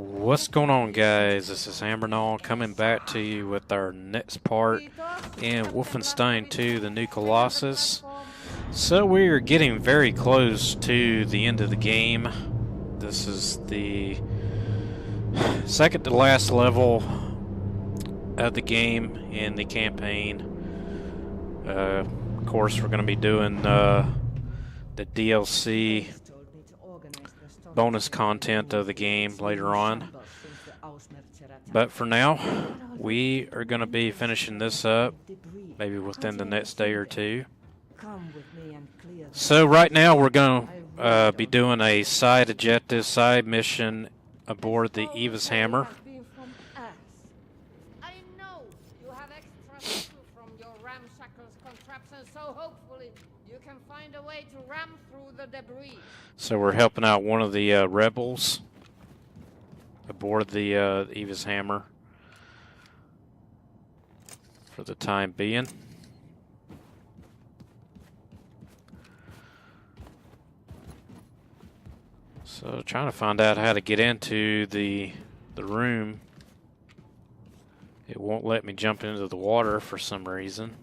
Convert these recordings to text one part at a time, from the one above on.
What's going on, guys? This is Ambernall coming back to you with our next part in Wolfenstein 2, the new Colossus. So we are getting very close to the end of the game. This is the second to last level of the game in the campaign. Of course, we're going to be doing the DLC bonus content of the game later on. But for now, we are going to be finishing this up maybe within the next day or two. So right now we're going to be doing a side objective, side mission aboard the Eva's Hammer. I know you have extra from your ramshackle contraption, so hopefully you can find a way to ram through the debris. So we're helping out one of the rebels aboard the Eva's Hammer for the time being. So trying to find out how to get into the room. It won't let me jump into the water for some reason.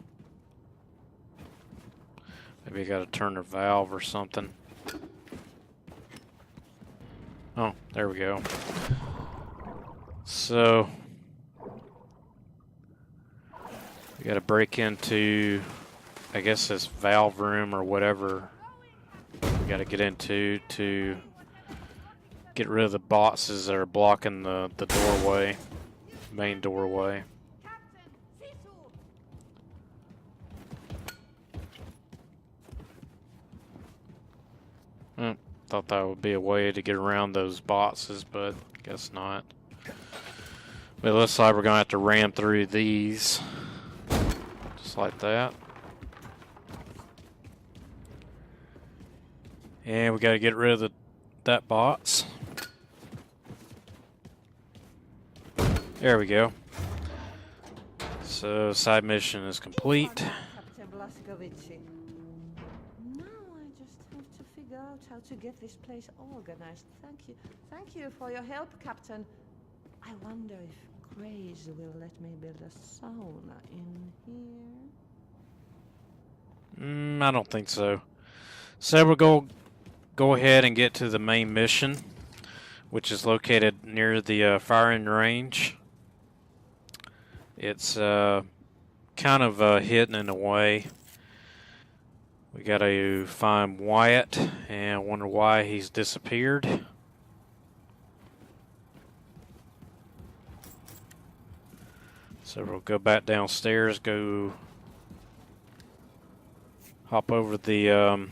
Maybe I got to turn the valve or something. Oh, there we go. So we got to break into, I guess, this valve room or whatever we got to get into to get rid of the boxes that are blocking the doorway, main doorway. Thought that would be a way to get around those boxes, but guess not. But it looks like we're going to have to ram through these. Just like that. And we got to get rid of that box. There we go. So side mission is complete. Captain Blazkowicz. Now I just have to figure out how to get this place organized. Thank you for your help, Captain. I wonder if Kreisau will let me build a sauna in here. I don't think so. So we'll go ahead and get to the main mission, which is located near the firing range. It's kind of hidden in a way. We got to find Wyatt and wonder why he's disappeared. So we'll go back downstairs, go hop over the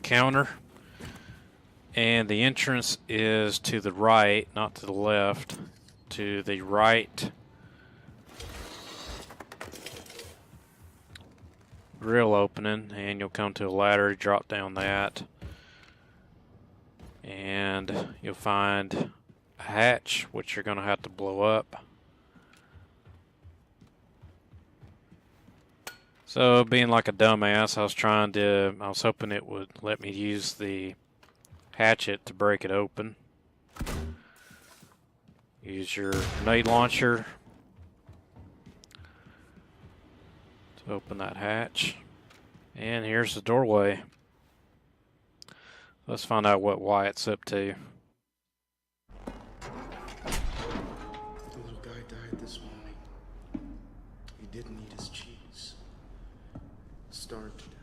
counter. And the entrance is to the right, not to the left. To the right grill opening, and you'll come to a ladder, drop down that, and you'll find a hatch which you're going to have to blow up. So being like a dumbass, I was hoping it would let me use the hatchet to break it open. Use your grenade launcher to open that hatch. And here's the doorway. Let's find out what Wyatt's up to. The little guy died this morning. He didn't eat his cheese. Starved to death.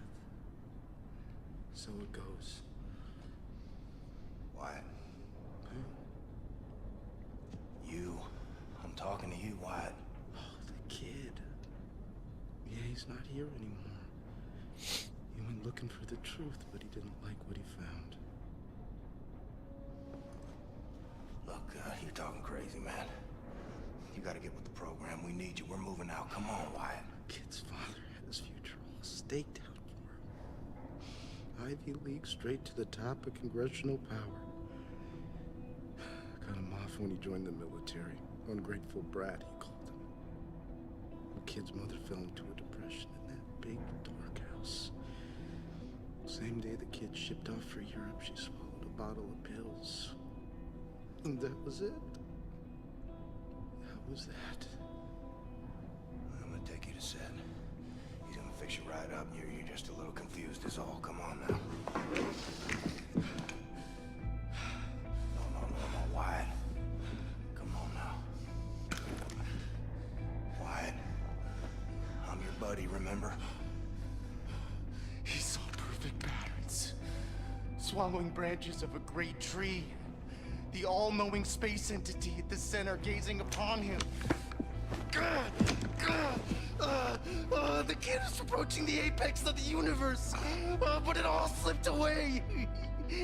So it goes. Wyatt. You. I'm talking to you, Wyatt. Oh, the kid. Yeah, he's not here anymore. He went looking for the truth, but he didn't like what he found. Look, you're talking crazy, man. You gotta get with the program. We need you. We're moving out. Come on, Wyatt. Kid's father had his future all staked out for him. Ivy League straight to the top of congressional power. Cut him off when he joined the military. Ungrateful brat, he called him. The kid's mother fell into a depression in that big, dark house. Same day the kid shipped off for Europe, she swallowed a bottle of pills. And that was it. That was that. I'm gonna take you to set. He's gonna fix you right up. You're just a little confused is all. Come on now. No, Wyatt. Come on now. Wyatt. I'm your buddy, remember? He saw perfect patterns. Swallowing branches of a great tree. The all-knowing space entity at the center gazing upon him. The kid is approaching the apex of the universe. But it all slipped away.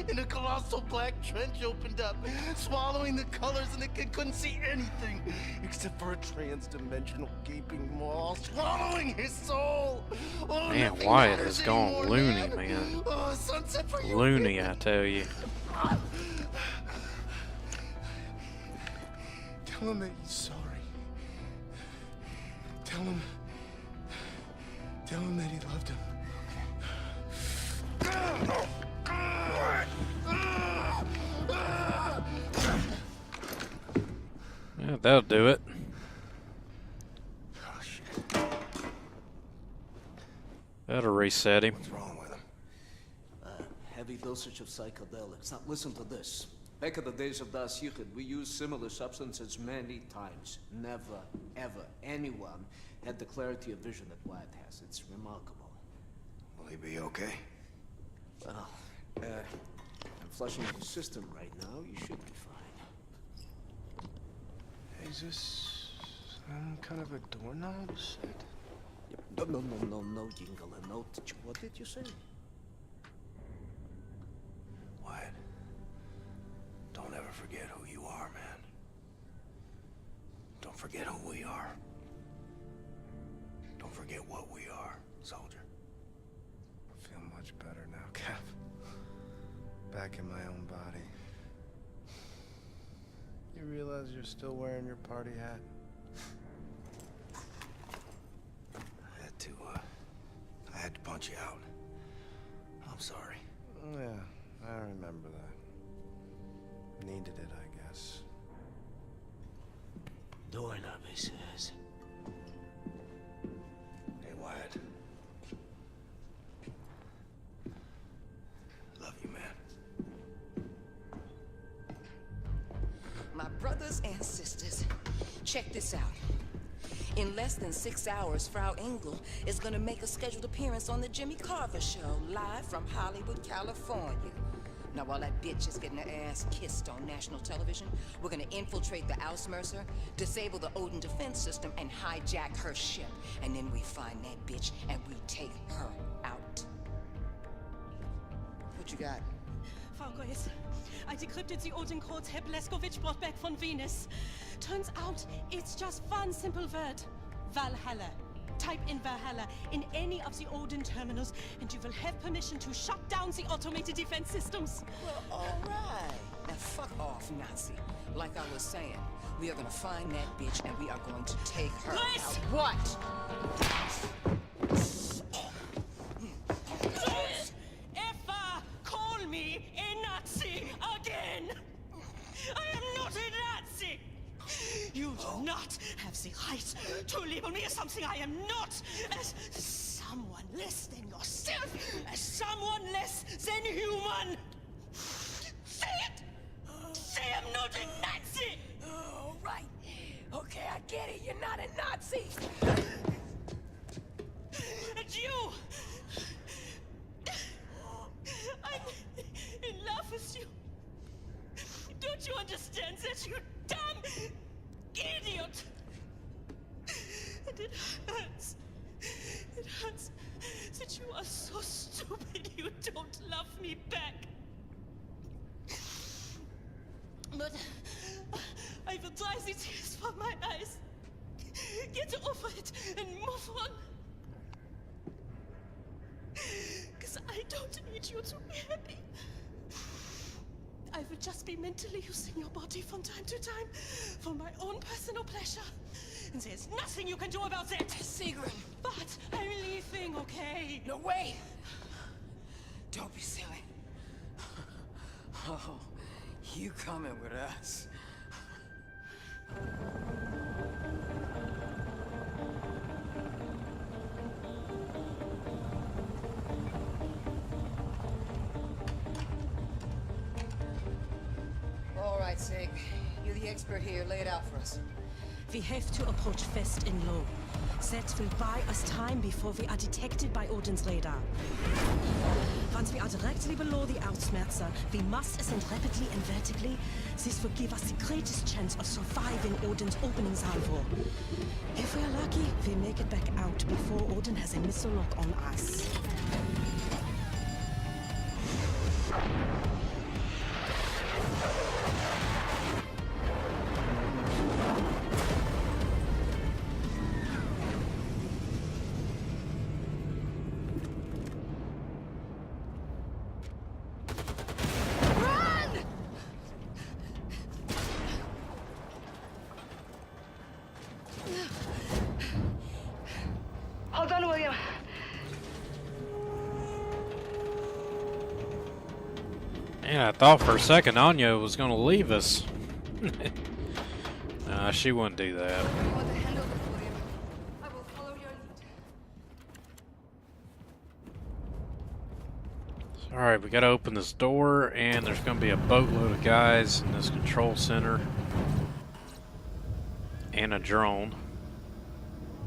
And a colossal black trench opened up, swallowing the colors, and the kid couldn't see anything except for a trans-dimensional gaping maw swallowing his soul. Oh, Man, nothing Wyatt matters has gone anymore, loony, man. Sunset for you. Loony, I tell you. Tell him that he's sorry. Tell him that he loved him. Yeah, that'll do it. Oh, shit. That'll reset him. What's wrong with him? Heavy dosage of psychedelics. Now listen to this. Back in the days of Das Yichud, we used similar substances many times. Never, ever, anyone had the clarity of vision that Wyatt has. It's remarkable. Will he be okay? Well, I'm flushing your system right now. You should be fine. Is this some kind of a doorknob set? Yep. No, Jingle. No. What did you say? Wyatt, don't ever forget who you are, man. Don't forget who we are. Don't forget what we are, soldier. I feel much better now, Cap. Back in my own body. You realize you're still wearing your party hat? I had to punch you out. I'm sorry. Yeah, I remember that. Needed it, I guess. Doorknob, he says. Hey, Wyatt. Love you, man. My brothers and sisters, check this out. In less than 6 hours, Frau Engel is gonna make a scheduled appearance on the Jimmy Carver Show, live from Hollywood, California. Now, while that bitch is getting her ass kissed on national television, we're gonna infiltrate the Ausmerzer, disable the Odin defense system, and hijack her ship. And then we find that bitch, and we take her out. What you got? Frau Goyes, I decrypted the Odin codes Herr Blazkowicz brought back from Venus. Turns out it's just one simple word. Valhalla. Type in Valhalla in any of the Odin terminals, and you will have permission to shut down the automated defense systems. Well, all right. Now, fuck off, Nazi. Like I was saying, we are gonna find that bitch, and we are going to take her Chris! out. What? Don't ever call me a Nazi again! I am not a Nazi! You do not have the right to label me as something I am not, as someone less than yourself, as someone less than human! Say it! Say I'm not a Nazi! Oh, right. Okay, I get it. You're not a Nazi. And you! I'm in love with you. Don't you understand that, you dumb idiot? And it hurts. It hurts that you are so stupid you don't love me back. But I will dry the tears from my eyes. Get over it and move on. Because I don't need you to be happy. I will just be mentally using your body from time to time for my own personal pleasure. And there's nothing you can do about that. Sigrun. But I'm leaving, okay? No, wait. Don't be silly. Oh, You coming with us? All right, Sig. You're the expert here. Lay it out for us. We have to approach fast and low. That will buy us time before we are detected by Odin's radar. Once we are directly below the Ausmerzer, we must ascend rapidly and vertically. This will give us the greatest chance of surviving Odin's opening salvo. If we are lucky, we make it back out before Odin has a missile lock on us. Hold on, William. Yeah, I thought for a second Anya was going to leave us. Nah, she wouldn't do that. You want to handle this, William? I will follow your lead. Alright, we got to open this door, and there's going to be a boatload of guys in this control center. And a drone.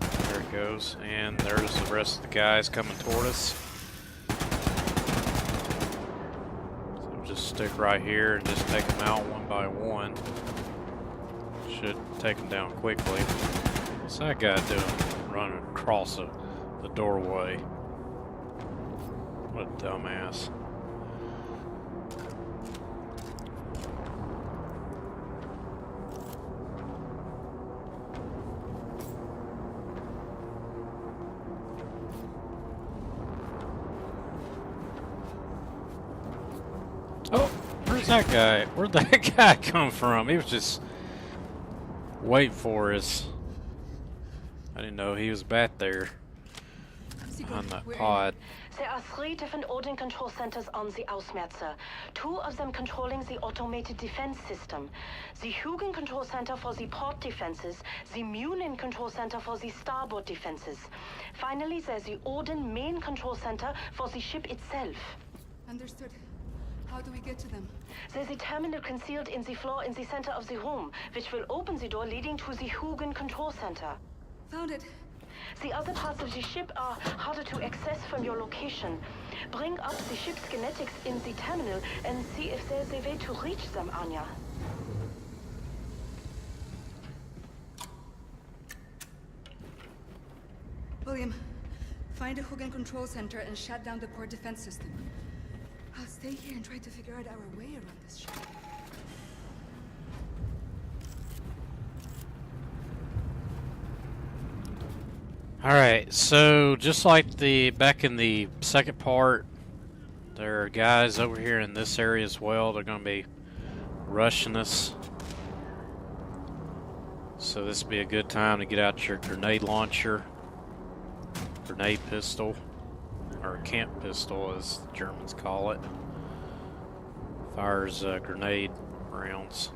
There it goes. And there's the rest of the guys coming toward us. So we'll just stick right here and just take them out one by one. Should take them down quickly. What's that guy doing? Running across the doorway. What a dumbass. Oh, where's that guy? Where'd that guy come from? He was just waiting for us. I didn't know he was back there on that pod. There are 3 different Odin control centers on the Ausmerzer. 2 of them controlling the automated defense system. The Hugin control center for the port defenses, the Munin control center for the starboard defenses. Finally, there's the Odin main control center for the ship itself. Understood. How do we get to them? There's a terminal concealed in the floor in the center of the room, which will open the door leading to the Hugin control center. Found it. The other parts of the ship are harder to access from your location. Bring up the ship's schematics in the terminal and see if there's a way to reach them, Anya. William, find a Hugin control center and shut down the port defense system. I'll stay here and try to figure out our way around this ship. Alright, so just like back in the second part, there are guys over here in this area as well. They're going to be rushing us. So this would be a good time to get out your grenade launcher, grenade pistol, or a camp pistol as the Germans call it. Fires grenade rounds.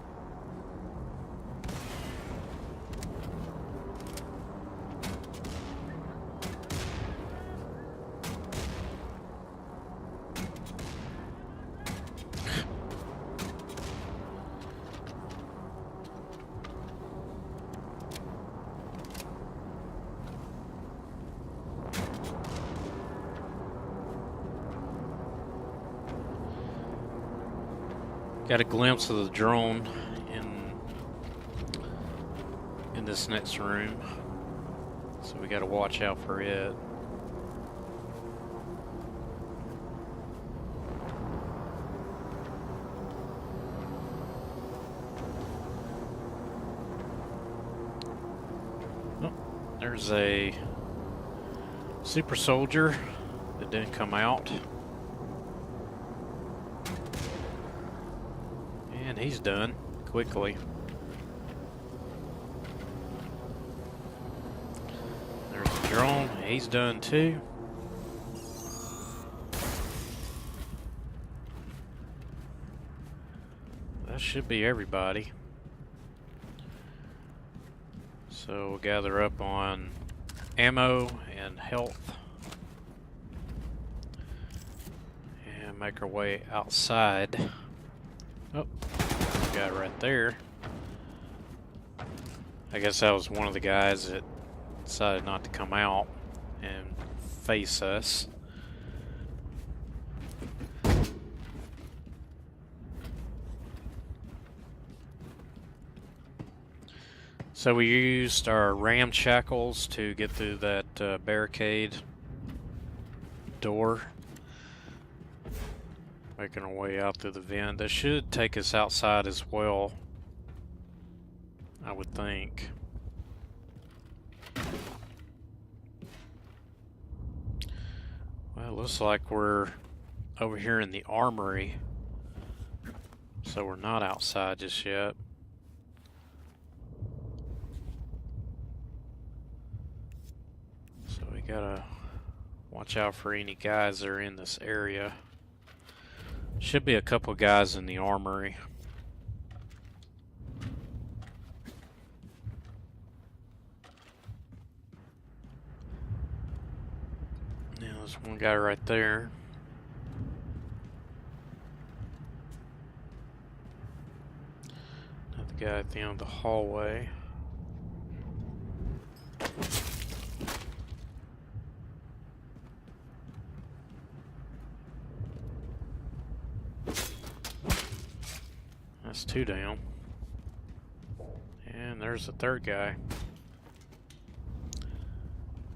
Got a glimpse of the drone in this next room, so we got to watch out for it. Oh, there's a super soldier that didn't come out. And he's done quickly. There's the drone. He's done too. That should be everybody. So we'll gather up on ammo and health. And make our way outside. Oh, guy right there. I guess that was one of the guys that decided not to come out and face us. So we used our ramshackles to get through that barricade door. Making our way out through the vent. That should take us outside as well, I would think. Well, it looks like we're over here in the armory. So we're not outside just yet. So we gotta watch out for any guys that are in this area. Should be a couple guys in the armory. Now there's one guy right there. Another guy at the end of the hallway. That's two down. And there's the third guy.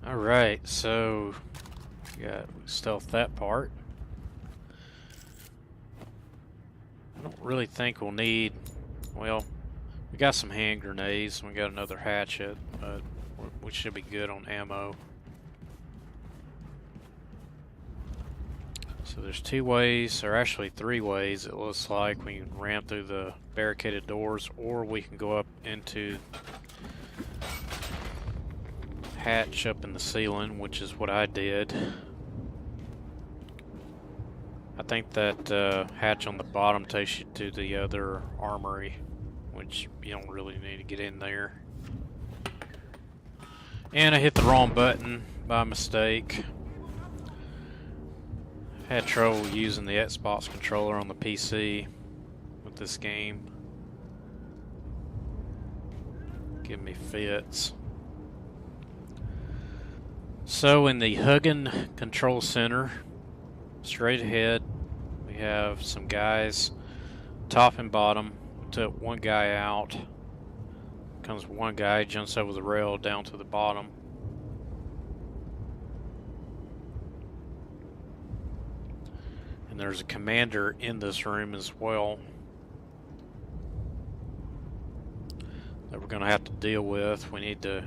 Alright, so we stealth that part. I don't really think we'll need, well, we got some hand grenades, we got another hatchet, but we should be good on ammo. So there's two ways, or actually three ways it looks like. We can ram through the barricaded doors, or we can go up into hatch up in the ceiling, which is what I did. I think that hatch on the bottom takes you to the other armory, which you don't really need to get in there. And I hit the wrong button by mistake. Had trouble using the Xbox controller on the PC with this game. Give me fits. So in the Huggen Control Center, straight ahead, we have some guys, top and bottom. Took one guy out. Comes one guy, jumps over the rail down to the bottom. And there's a commander in this room as well that we're going to have to deal with. We need to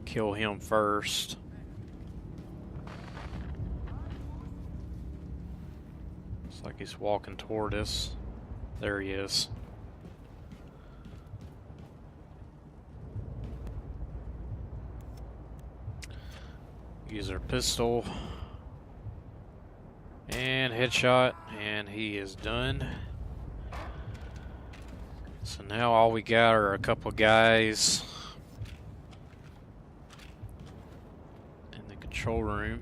kill him first. Looks like he's walking toward us. There he is. Use our pistol. And headshot, and he is done. So now all we got are a couple guys in the control room.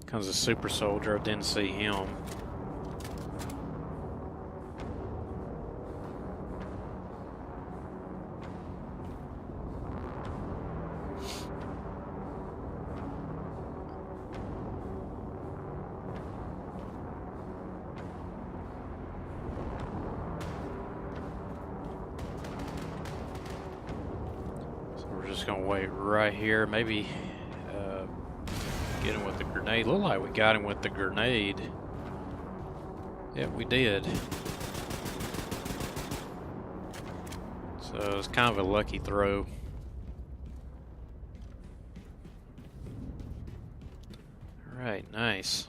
Comes a super soldier, I didn't see him. Gonna wait right here, maybe get him with the grenade. Look like we got him with the grenade. Yeah, we did. So it's kind of a lucky throw. Alright, nice.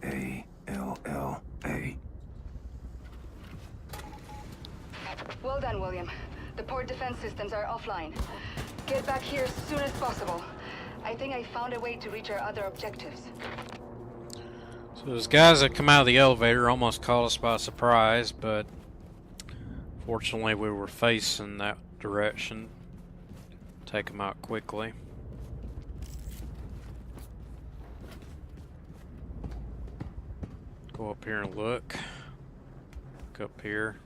H-A-L-L-A. Well done, William. The port defense systems are offline. Get back here as soon as possible. I think I found a way to reach our other objectives. So those guys that come out of the elevator almost caught us by surprise, but fortunately we were facing that direction. Take them out quickly. Go up here and look. Look up here.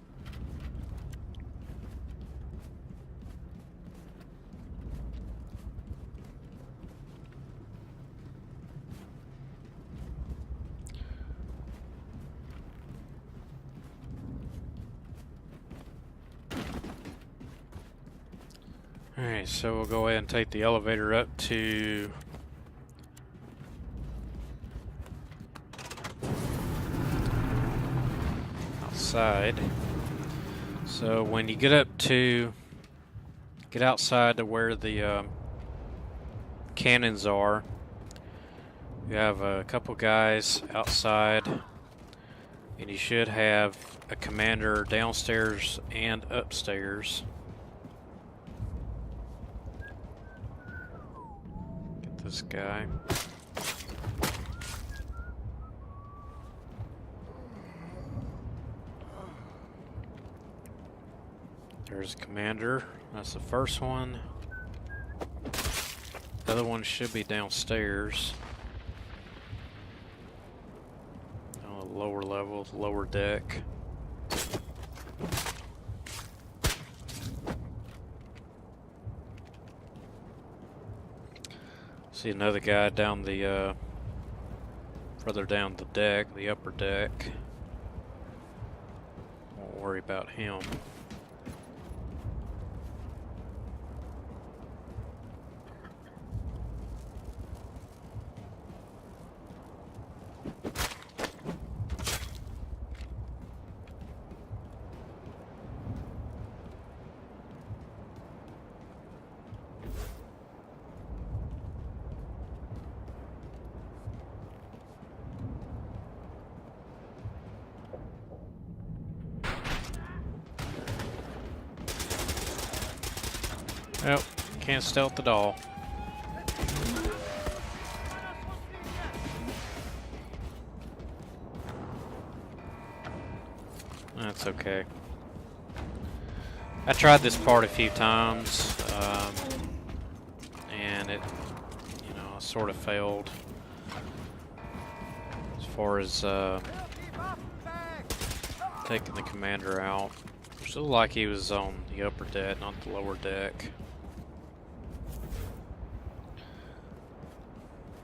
Alright, so we'll go ahead and take the elevator up to outside. So when you get outside to where the cannons are, you have a couple guys outside, and you should have a commander downstairs and upstairs. This guy. There's commander. That's the first one. The other one should be downstairs. On the lower level, lower deck. See another guy down the further down the deck, the upper deck. Won't worry about him. Nope, can't stealth at all. That's okay. I tried this part a few times, and it, sort of failed as far as taking the commander out. Still like he was on the upper deck, not the lower deck.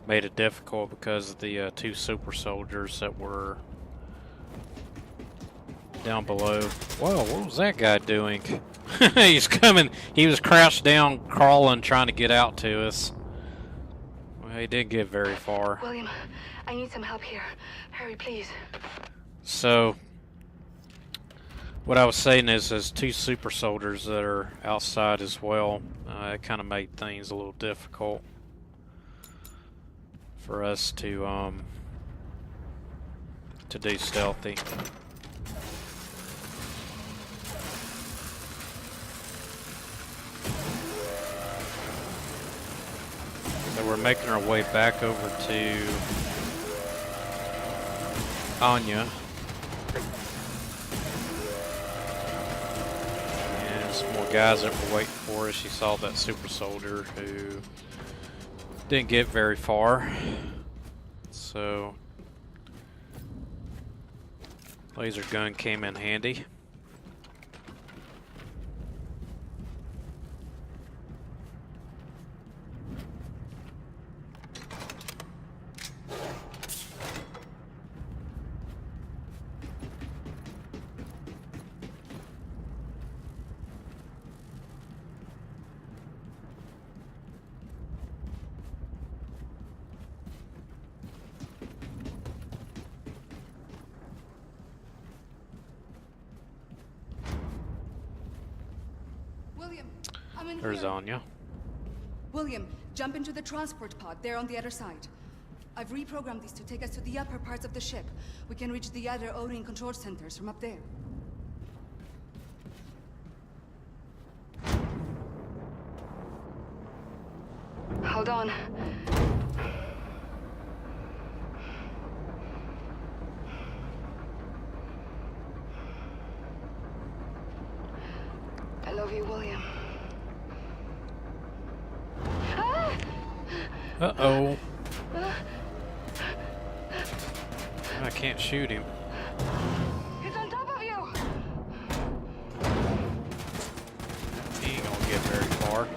Made it difficult because of the two super soldiers that were down below. Whoa, what was that guy doing? He's coming. He was crouched down, crawling, trying to get out to us. Well, he didn't get very far. William, I need some help here. Hurry, please. So, what I was saying is there's two super soldiers that are outside as well. It kind of made things a little difficult for us to do stealthy. So we're making our way back over to Anya. And some more guys that were waiting for us. You saw that super soldier who didn't get very far. So laser gun came in handy. I'm in There's here. Anya. William, jump into the transport pod. They're on the other side. I've reprogrammed these to take us to the upper parts of the ship. We can reach the other O-ring control centers from up there. Hold on. I love you, William. Uh-oh. I can't shoot him. It's on top of you! He ain't gonna get very far.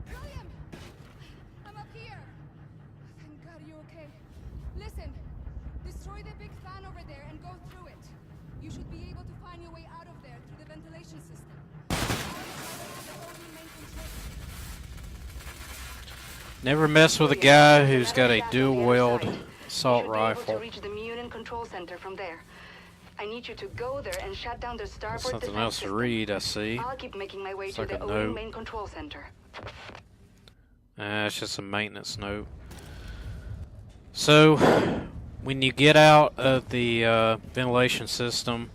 William! I'm up here! Thank God you're okay. Listen, destroy the big fan over there and go through it. You should be able to find your way out of there through the ventilation system. Never mess with a guy who's got a dual-wield assault rifle. To reach the Munin control center from there. I need you to go there and shut down the starboard Something defense else to system. read, I see. I'll keep making my way It's to like the a O-ring note. main control center. It's just a maintenance note. So, when you get out of the ventilation system,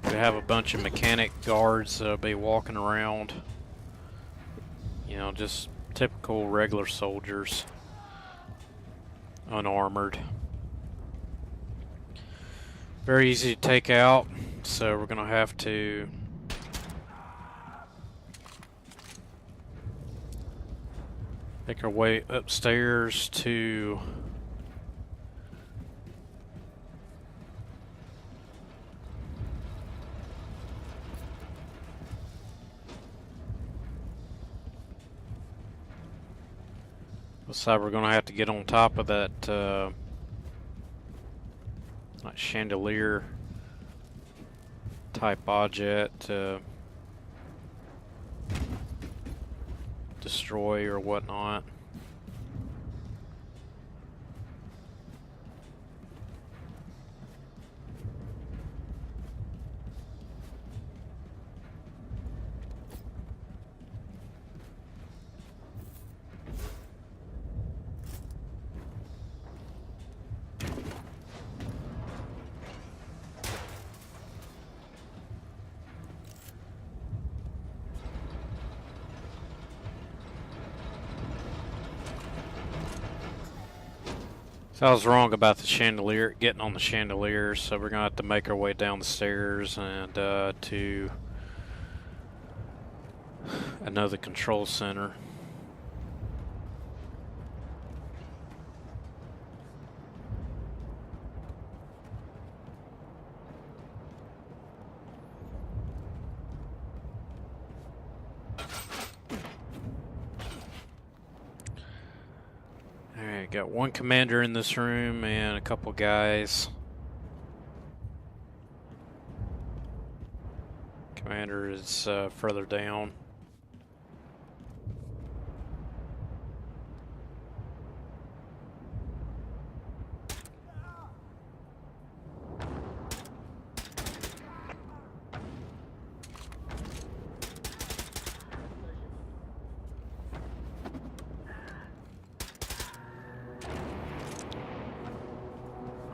you have a bunch of mechanic guards that'll be walking around. You know, just typical regular soldiers, unarmored. Very easy to take out, so we're gonna have to make our way upstairs to looks like we're gonna have to get on top of that like chandelier type object to destroy or whatnot. So I was wrong about the chandelier, getting on the chandelier, so we're gonna have to make our way down the stairs and to another control center. Alright, got one commander in this room and a couple guys. Commander is further down.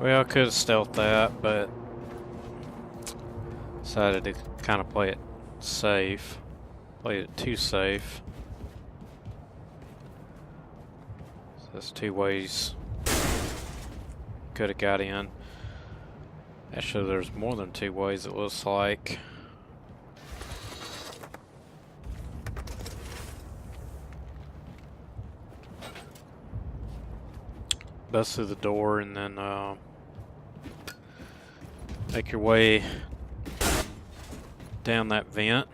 Well, I could have stealthed that, but decided to kind of play it safe. Played it too safe. So that's two ways could have got in. Actually, there's more than two ways, it looks like. Bust through the door and then make your way down that vent.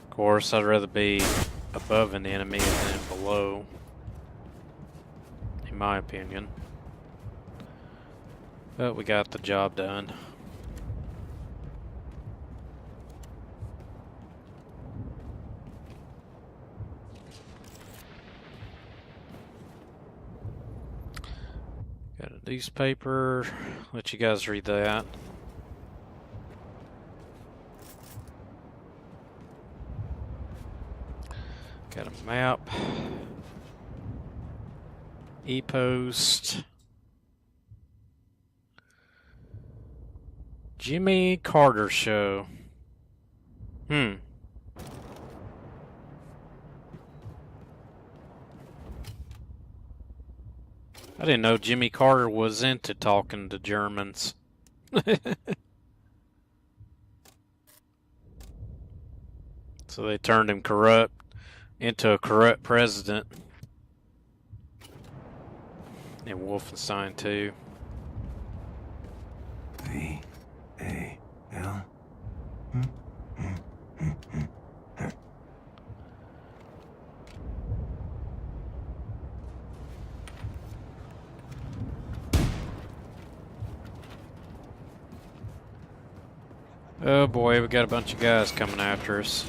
Of course, I'd rather be above an enemy than below, in my opinion. But we got the job done. Got Newspaper. Let you guys read that. Got a map. E-post. Jimmy Carter Show. I didn't know Jimmy Carter was into talking to Germans. So they turned him into a corrupt president in Wolfenstein 2. WWII? Oh boy, we got a bunch of guys coming after us.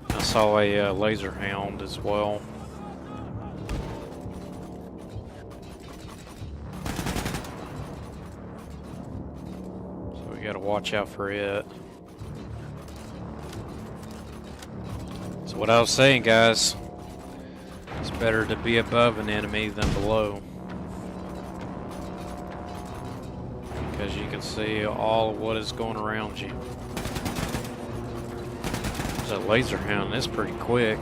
I saw a laser hound as well. So we gotta watch out for it. So what I was saying, guys, it's better to be above an enemy than below. Because you can see all of what is going around you. There's a laser hound, it's pretty quick.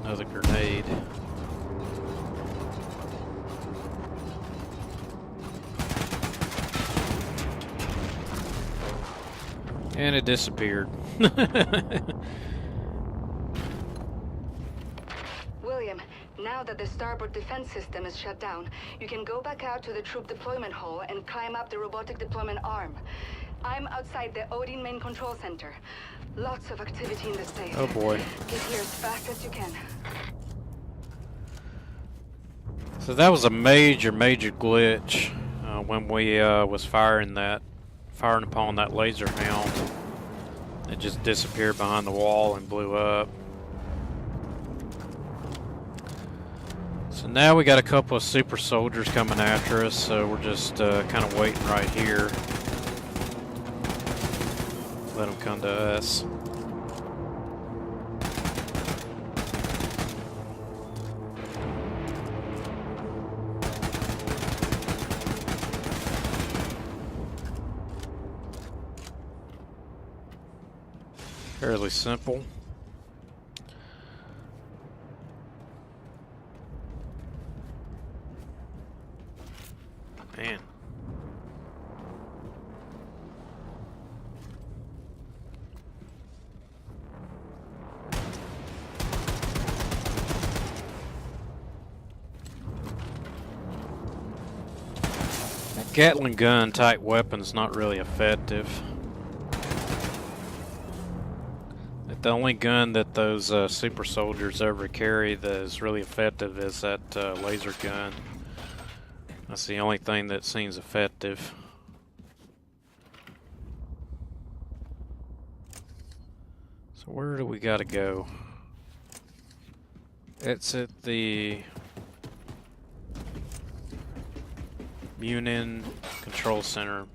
Another grenade. And it disappeared. Now that the starboard defense system is shut down, you can go back out to the troop deployment hall and climb up the robotic deployment arm. I'm outside the Odin main control center. Lots of activity in this place. Oh boy. Get here as fast as you can. So that was a major glitch when we was firing upon that laser hound. It just disappeared behind the wall and blew up. So now we got a couple of super soldiers coming after us, so we're just kind of waiting right here. Let them come to us. Fairly simple. Man. That Gatling gun type weapon's not really effective. The only gun that those super soldiers ever carry that is really effective is that laser gun. That's the only thing that seems effective. So where do we gotta go? It's at the Munin Control Center.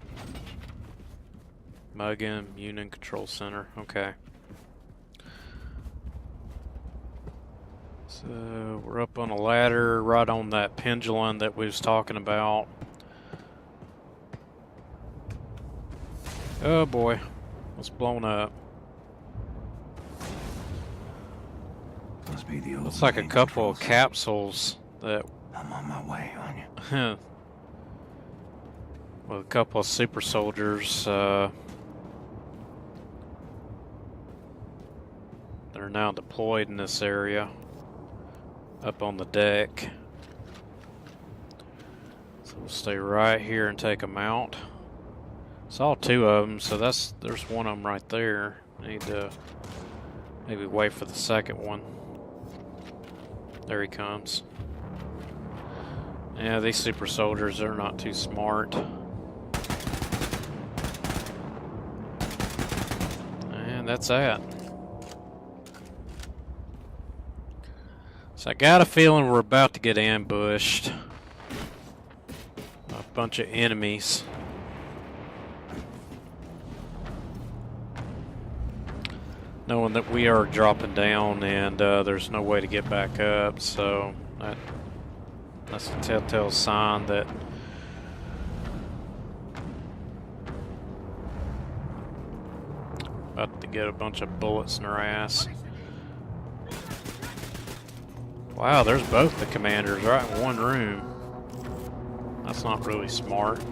Muggin Munin Control Center. Okay. So we're up on a ladder right on that pendulum that we was talking about. Oh boy, it's blown up. Must be the old Looks like a couple of capsules that I'm on my way on you. with a couple of super soldiers that are now deployed in this area. Up on the deck. So we'll stay right here and take them out. Saw two of them, so there's one of them right there. Need to maybe wait for the second one. There he comes. Yeah, these super soldiers, they're not too smart. that's that. So I got a feeling we're about to get ambushed. A bunch of enemies. Knowing that we are dropping down and there's no way to get back up, so that's a telltale sign that about to get a bunch of bullets in our ass. Wow, there's both the commanders right in one room. That's not really smart.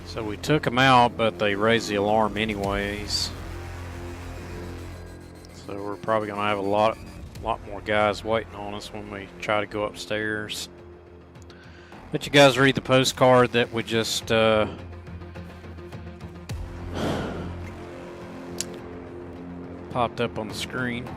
So we took them out, but they raised the alarm anyways. So we're probably gonna have a lot more guys waiting on us when we try to go upstairs. Let you guys read the postcard that we just popped up on the screen.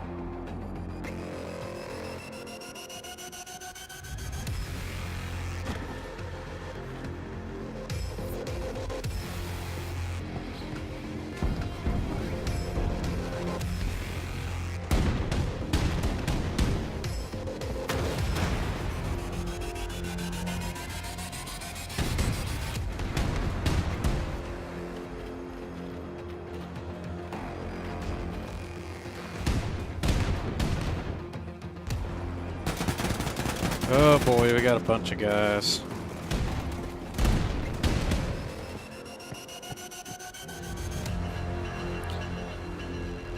Oh boy, we got a bunch of guys.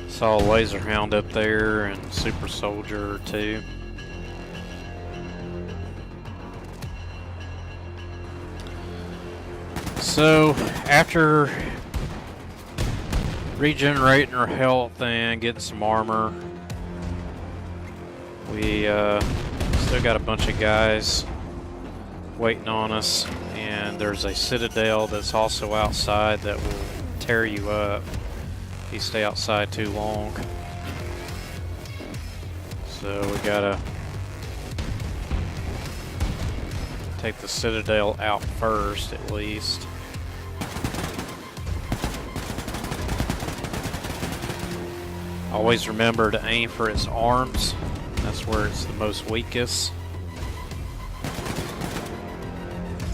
Saw a laser hound up there and super soldier or two. So after regenerating our health and getting some armor, we still got a bunch of guys waiting on us, and there's a citadel that's also outside that will tear you up if you stay outside too long. So we gotta take the citadel out first, at least. Always remember to aim for its arms. That's where it's the most weakest.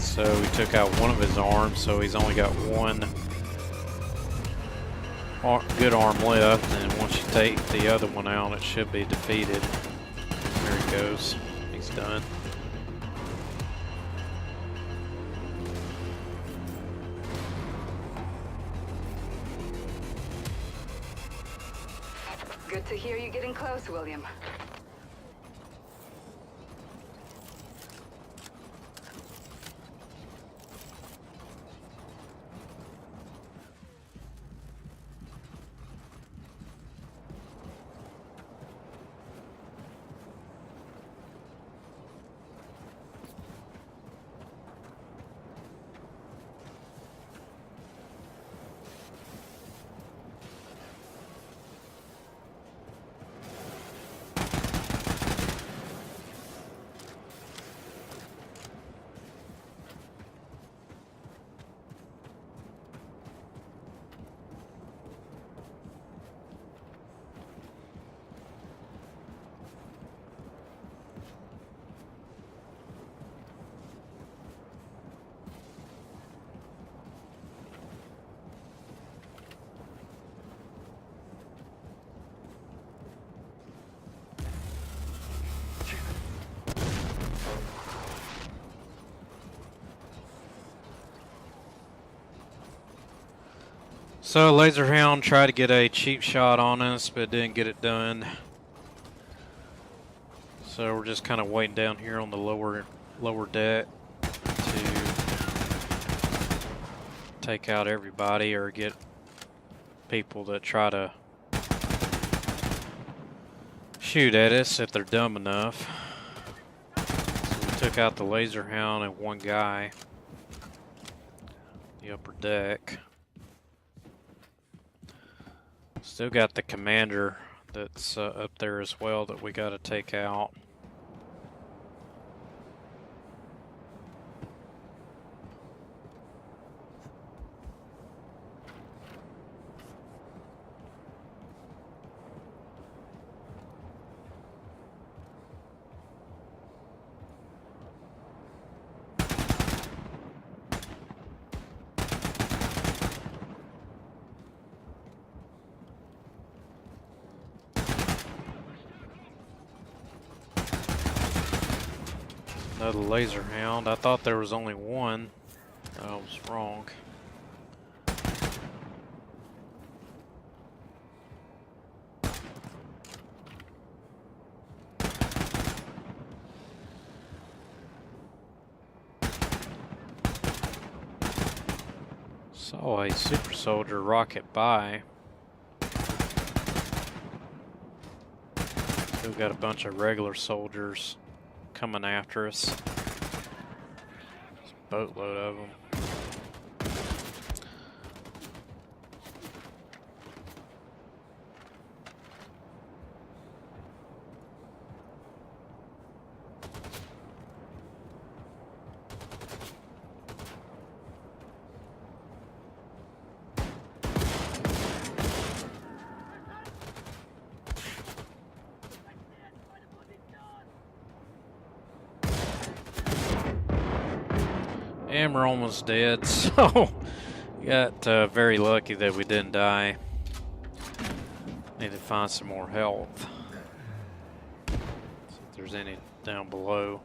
So we took out one of his arms, so he's only got one good arm left, and once you take the other one out, it should be defeated. There he goes. He's done. Good to hear you getting close, William. So Laser Hound tried to get a cheap shot on us, but didn't get it done. So we're just kind of waiting down here on the lower deck to take out everybody or get people that try to shoot at us if they're dumb enough. So we took out the Laser Hound and one guy, the upper deck. Still got the commander that's up there as well that we got to take out. Another laser hound. I thought there was only one. I was wrong. Saw a super soldier rocket by. Still got a bunch of regular soldiers coming after us. There's a boatload of them. And we're almost dead, so got very lucky that we didn't die. Need to find some more health. See if there's any down below.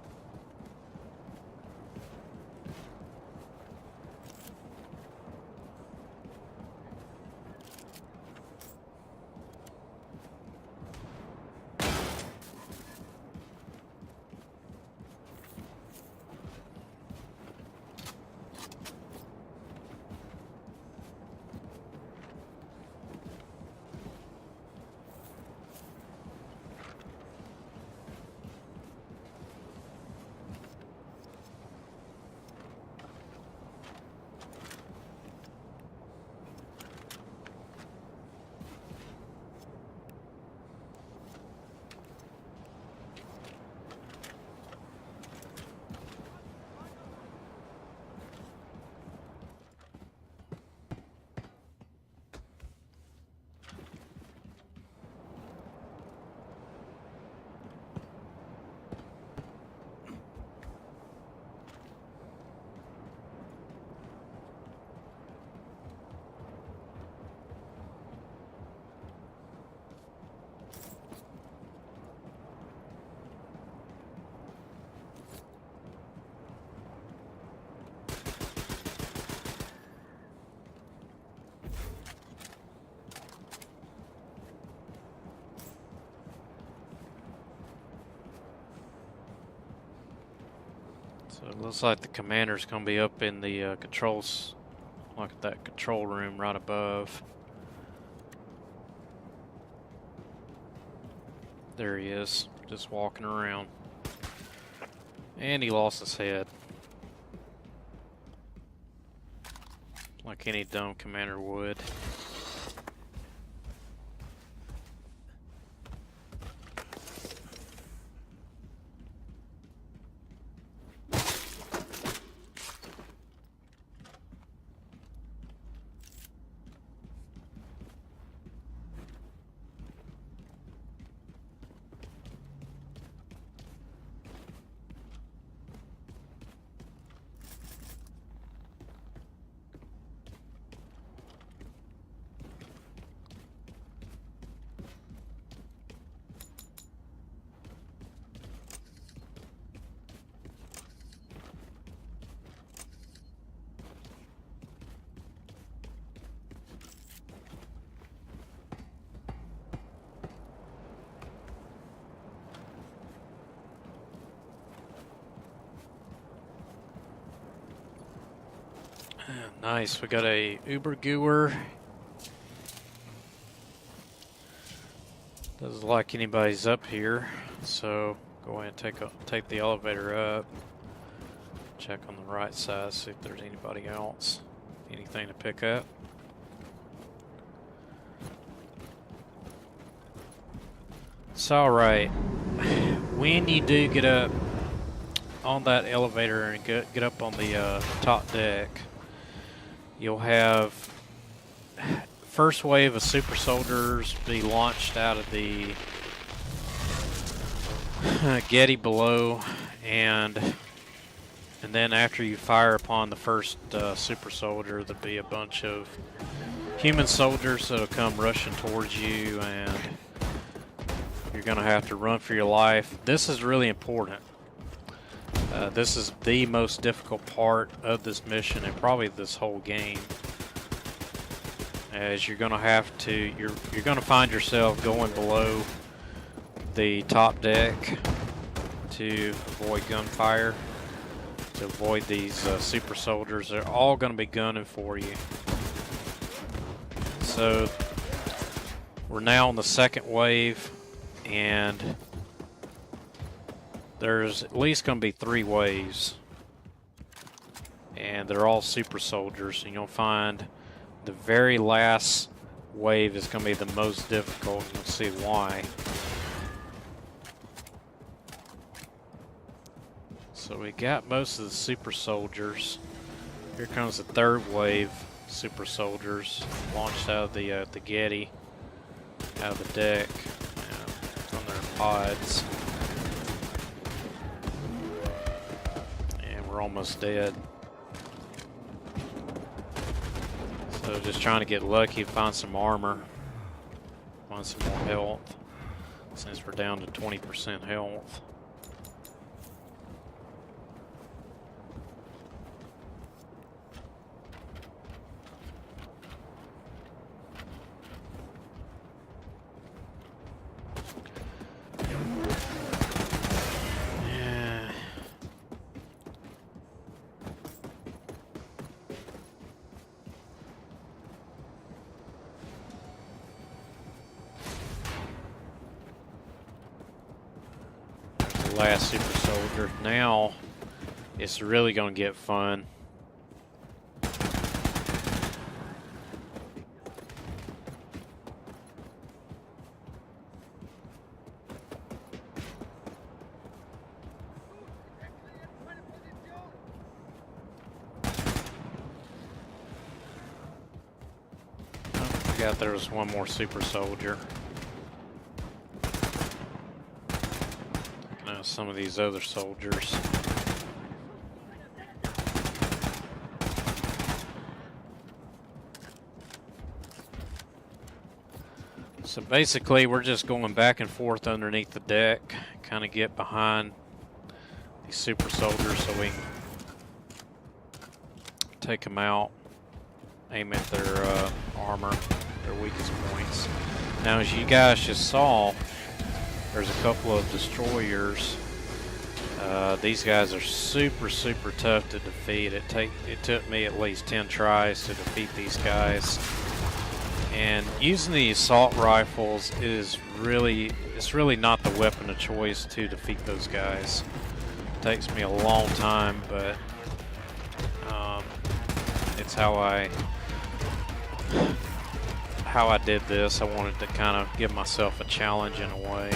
So it looks like the commander's going to be up in the controls, like that control room right above. There he is, just walking around. And he lost his head. Like any dumb commander would. Nice, we got a Uber Gooer. Doesn't look like anybody's up here, so go ahead and take the elevator up. Check on the right side, see if there's anybody else. Anything to pick up. It's alright. When you do get up on that elevator and get up on the top deck, you'll have first wave of super soldiers be launched out of the Getty below, and then after you fire upon the first super soldier, there'll be a bunch of human soldiers that'll come rushing towards you, and you're gonna have to run for your life. This is really important. This is the most difficult part of this mission and probably this whole game, as you're going to have to, you're going to find yourself going below the top deck to avoid gunfire, to avoid these super soldiers. They're all going to be gunning for you. So we're now on the second wave, and there's at least going to be 3 waves, and they're all super soldiers, and you'll find the very last wave is going to be the most difficult. You'll see why. So we got most of the super soldiers. Here comes the third wave super soldiers launched out of the Getty, out of the deck, on their pods. And we're almost dead. So just trying to get lucky, find some armor, find some more health, since we're down to 20% health. Last super soldier. Now it's really going to get fun. I forgot there was one more super soldier. Some of these other soldiers. So basically we're just going back and forth underneath the deck, kind of get behind these super soldiers so we can take them out, aim at their armor, their weakest points. Now, as you guys just saw, there's a couple of destroyers. These guys are super tough to defeat. It took me at least 10 tries to defeat these guys. And using the assault rifles it's really not the weapon of choice to defeat those guys. It takes me a long time, but it's how I did this. I wanted to kind of give myself a challenge in a way.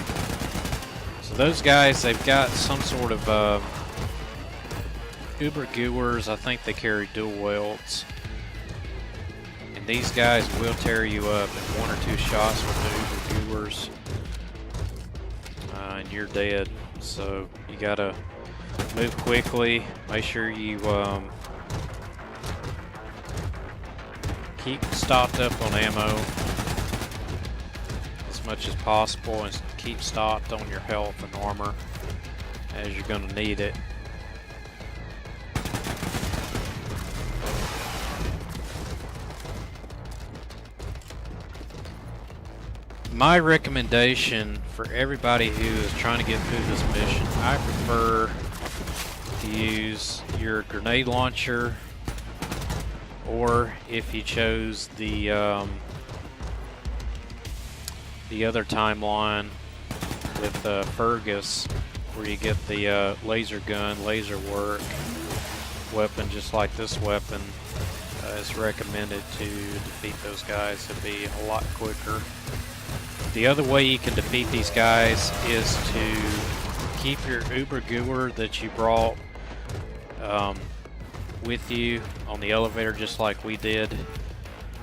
So those guys, they've got some sort of Uber Goers. I think they carry dual welts. And these guys will tear you up in 1 or 2 shots with the Uber Goers. And you're dead. So you gotta move quickly. Make sure you keep stocked up on ammo as much as possible, and keep stocked on your health and armor, as you're going to need it. My recommendation for everybody who is trying to get through this mission, I prefer to use your grenade launcher, or if you chose the other timeline with Fergus, where you get the laser gun, laser work weapon, just like this weapon, is recommended to defeat those guys. It'd be a lot quicker. The other way you can defeat these guys is to keep your Uber Goer that you brought with you on the elevator, just like we did,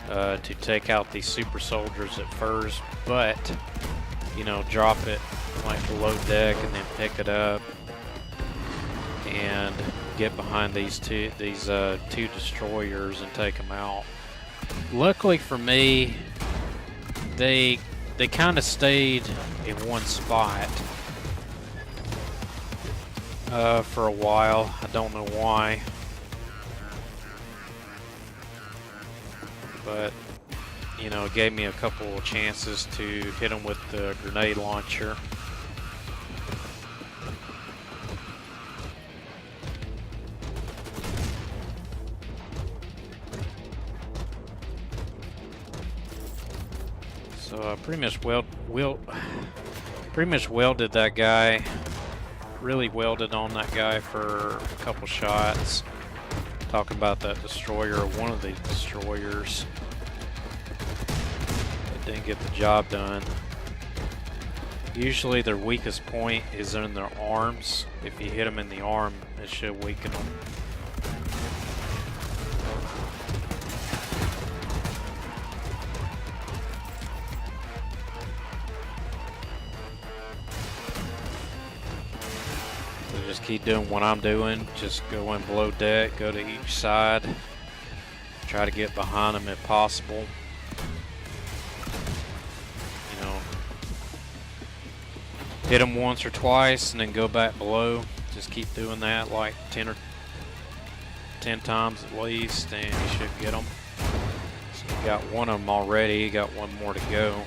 to take out these super soldiers at first, but drop it like below deck and then pick it up and get behind these two destroyers and take them out. Luckily for me, they kind of stayed in one spot. for a while. I don't know why. But, you know, it gave me a couple of chances to hit him with the grenade launcher. So I pretty much welded that guy. Really welded on that guy for a couple shots. Talking about that destroyer, one of the destroyers. It didn't get the job done. Usually their weakest point is in their arms. If you hit them in the arm, it should weaken them. Just keep doing what I'm doing. Just go in below deck, go to each side. Try to get behind them if possible. You know, hit them once or twice and then go back below. Just keep doing that like 10 times at least, and you should get them. So you got one of them already. You got one more to go.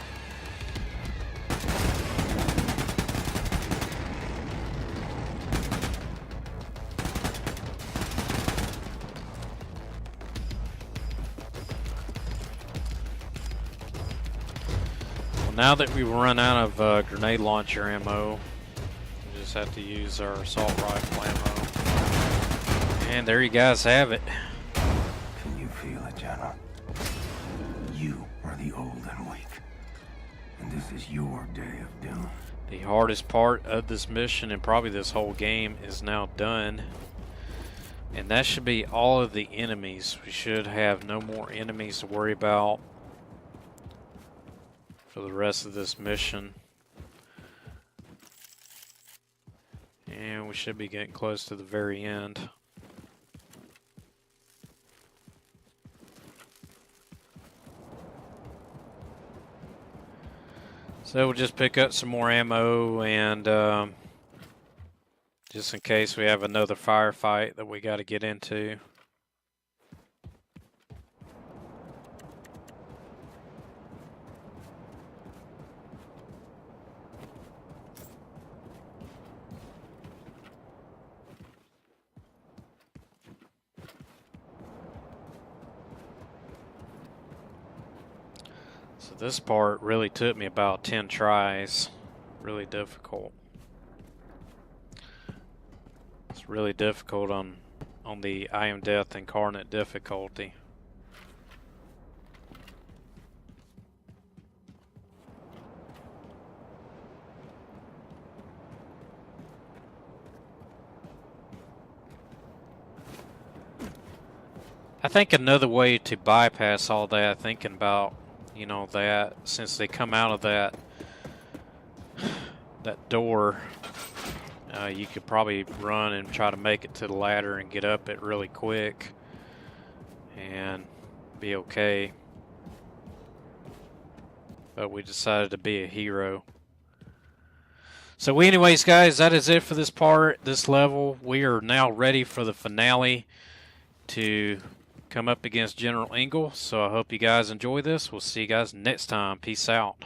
Now that we've run out of grenade launcher ammo, we just have to use our assault rifle ammo. And there you guys have it. Can you feel it, General? You are the old and weak. And this is your day of doom. The hardest part of this mission and probably this whole game is now done. And that should be all of the enemies. We should have no more enemies to worry about for the rest of this mission. And we should be getting close to the very end. So we'll just pick up some more ammo and just in case we have another firefight that we got to get into. So this part really took me about 10 tries. Really difficult. It's really difficult on the I Am Death Incarnate difficulty. I think another way to bypass all that, thinking about, you know, that since they come out of that door, you could probably run and try to make it to the ladder and get up it really quick and be okay. But we decided to be a hero. So anyways, guys, that is it for this part, this level. We are now ready for the finale to come up against General Engel. So I hope you guys enjoy this. We'll see you guys next time. Peace out.